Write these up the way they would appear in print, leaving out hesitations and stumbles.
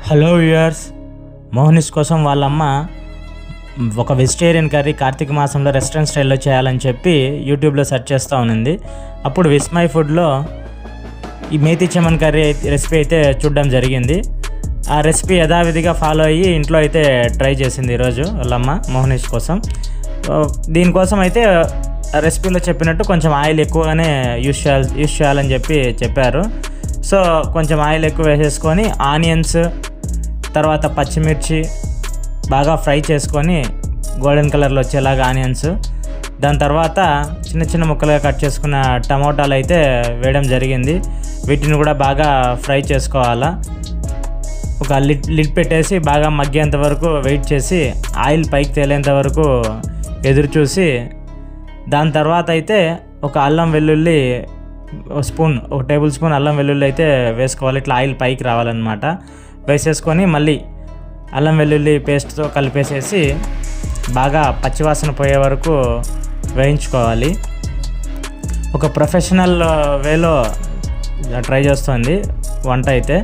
Hello viewers, Mohanish కోసం వాళ్ళమ్మ ఒక వెజిటేరియన్ కర్రీ కార్తీక మాసంలో రెస్టారెంట్ స్టైల్లో చేయాలని చెప్పి యూట్యూబ్లో సెర్చ్ చేస్తూ ఉన్నింది. అప్పుడు విస్మయ్ ఫుడ్లో ఈ మేతి చెమన్ కర్రీ రెసిపీ అయితే చూడడం జరిగింది. ఆ రెసిపీ యథావిధిగా ఫాలో అయ్యి ఇంట్లో అయితే ట్రై చేసింది ఈరోజు వాళ్ళమ్మ మోహనీష్ కోసం. దీనికోసం అయితే రెసిపీలో చెప్పినట్టు కొంచెం ఆయిల్ ఎక్కువగానే యూస్ చేయాలని చెప్పారు. సో కొంచెం ఆయిల్ ఎక్కువ వేసేసుకొని ఆనియన్స్ తర్వాత పచ్చిమిర్చి బాగా ఫ్రై చేసుకొని గోల్డెన్ కలర్లో వచ్చేలాగా ఆనియన్స్, దాని తర్వాత చిన్న చిన్న ముక్కలుగా కట్ చేసుకున్న టమోటాలు అయితే వేయడం జరిగింది. వీటిని కూడా బాగా ఫ్రై చేసుకోవాలా. ఒక లిడ్ పెట్టేసి బాగా మగ్గేంత వరకు వెయిట్ చేసి ఆయిల్ పైకి తేలేంత వరకు ఎదురు చూసి దాని తర్వాత అయితే ఒక అల్లం వెల్లుల్లి ఒక టేబుల్ స్పూన్ అల్లం వెల్లుల్లి అయితే వేసుకోవాలి. ఇట్లా ఆయిల్ పైకి రావాలన్నమాట. వేసేసుకొని మళ్ళీ అల్లం వెల్లుల్లి పేస్ట్తో కలిపేసేసి బాగా పచ్చివాసన పోయే వరకు వేయించుకోవాలి. ఒక ప్రొఫెషనల్ వేలో ట్రై చేస్తుంది వంట అయితే.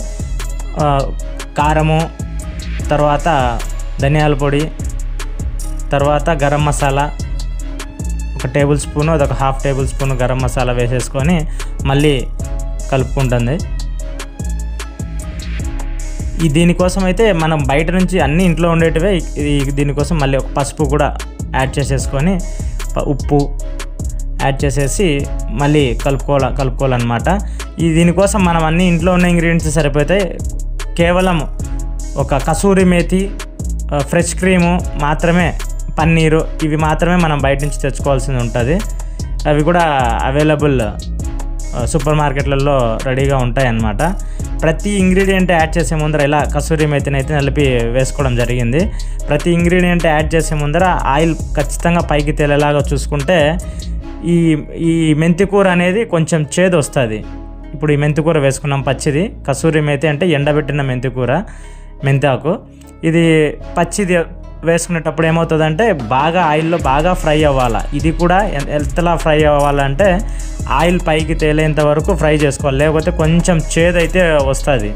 కారము, తర్వాత ధనియాల పొడి, తర్వాత గరం మసాలా ఒక టేబుల్ స్పూను, అదొక half table spoon garam masala వేసేసుకొని మళ్ళీ కలుపుకుంటుంది. దీనికోసం అయితే మనం బయట నుంచి అన్నీ ఇంట్లో ఉండేటివే. దీనికోసం మళ్ళీ ఒక పసుపు కూడా యాడ్ చేసేసుకొని ఉప్పు యాడ్ చేసేసి మళ్ళీ కలుపుకోవాలన్నమాట. దీనికోసం మనం అన్నీ ఇంట్లో ఉన్న ఇంగ్రీడియంట్స్ సరిపోతాయి. కేవలం ఒక కసూరి మేతి, ఫ్రెష్ క్రీము మాత్రమే, పన్నీరు, ఇవి మాత్రమే మనం బయట నుంచి తెచ్చుకోవాల్సి ఉంటుంది. అవి కూడా అవైలబుల్ సూపర్ మార్కెట్లలో రెడీగా ఉంటాయి అన్నమాట. ప్రతి ఇంగ్రీడియంట్ యాడ్ చేసే ముందర ఇలా కసూరి మేతిని అయితే నలిపి వేసుకోవడం జరిగింది. ప్రతి ఇంగ్రీడియంట్ యాడ్ చేసే ముందర ఆయిల్ ఖచ్చితంగా పైకి తేలేలాగా చూసుకుంటే ఈ మెంతికూర అనేది కొంచెం చేదు వస్తుంది. ఇప్పుడు ఈ మెంతికూర వేసుకున్నాం పచ్చిది. కసూరి మేతి అంటే ఎండబెట్టిన మెంతాకు. ఇది పచ్చిది వేసుకునేటప్పుడు ఏమవుతుందంటే బాగా ఆయిల్లో బాగా ఫ్రై అవ్వాలి. ఇది కూడా ఎంతలా ఫ్రై అవ్వాలంటే ఆయిల్ పైకి తేలేంత వరకు ఫ్రై చేసుకోవాలి, లేకపోతే కొంచెం చేదైతే వస్తుంది.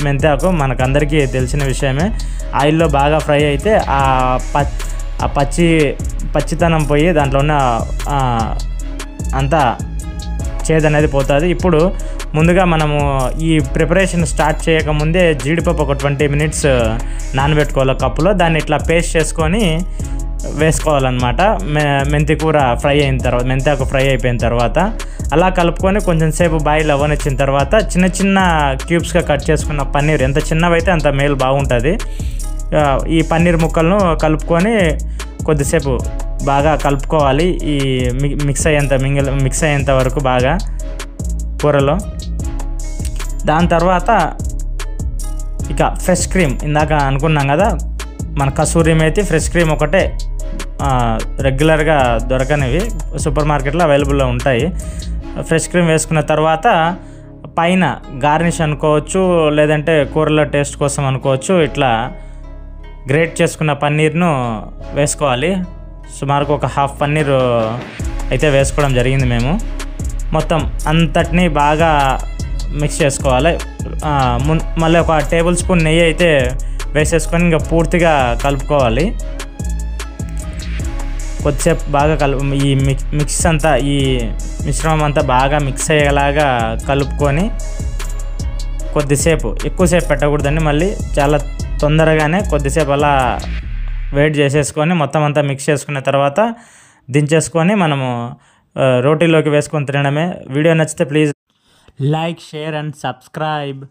మెంతాకు మనకందరికీ తెలిసిన విషయమే. ఆయిల్లో బాగా ఫ్రై అయితే ఆ పచ్చితనం పోయి దాంట్లో ఉన్న అంతా చేదు అనేది పోతుంది. ఇప్పుడు ముందుగా మనము ఈ ప్రిపరేషన్ స్టార్ట్ చేయకముందే జీడిపప్పు ఒక 20 minutes నానబెట్టుకోవాలి కప్పులో. దాన్ని ఇట్లా పేస్ట్ చేసుకొని వేసుకోవాలన్నమాట. మెంతాకు ఫ్రై అయిపోయిన తర్వాత అలా కలుపుకొని కొంచెం సేపు బాయిల్ అవ్వనిచ్చిన తర్వాత చిన్న చిన్న క్యూబ్స్గా కట్ చేసుకున్న పన్నీర్, ఎంత చిన్నవైతే అంత మేలు బాగుంటుంది. ఈ పన్నీర్ ముక్కలను కలుపుకొని కొద్దిసేపు బాగా కలుపుకోవాలి. ఈ మిక్స్ అయ్యేంత వరకు బాగా కూరలో. దాని తర్వాత ఇక ఫ్రెష్ క్రీమ్, ఇందాక అనుకున్నాం కదా, మన కసూరి మేతి, ఫ్రెష్ క్రీమ్ ఒకటే రెగ్యులర్గా దొరకనివి సూపర్ మార్కెట్లో అవైలబుల్లో ఉంటాయి. ఫ్రెష్ క్రీమ్ వేసుకున్న తర్వాత పైన గార్నిష్ అనుకోవచ్చు, లేదంటే కూరలో టేస్ట్ కోసం అనుకోవచ్చు, ఇట్లా గ్రేట్ చేసుకున్న పన్నీర్ను వేసుకోవాలి. సుమారుగా ఒక హాఫ్ పన్నీర్ అయితే వేసుకోవడం జరిగింది మేము. మొత్తం అంతటినీ బాగా మిక్స్ చేసుకోవాలి. మళ్ళీ ఒక టేబుల్ స్పూన్ నెయ్యి అయితే వేసేసుకొని ఇంకా పూర్తిగా కలుపుకోవాలి. కొద్దిసేపు బాగా ఈ మిశ్రమం అంతా బాగా మిక్స్ అయ్యేలాగా కలుపుకొని ఎక్కువసేపు పెట్టకూడదండి. మళ్ళీ చాలా తొందరగానే కొద్దిసేపు అలా వెయిట్ చేసేసుకొని మొత్తం అంతా మిక్స్ చేసుకున్న తర్వాత దించేసుకొని మనము రోటీలోకి వేసుకొని తినడమే. వీడియో నచ్చితే please like, share and subscribe.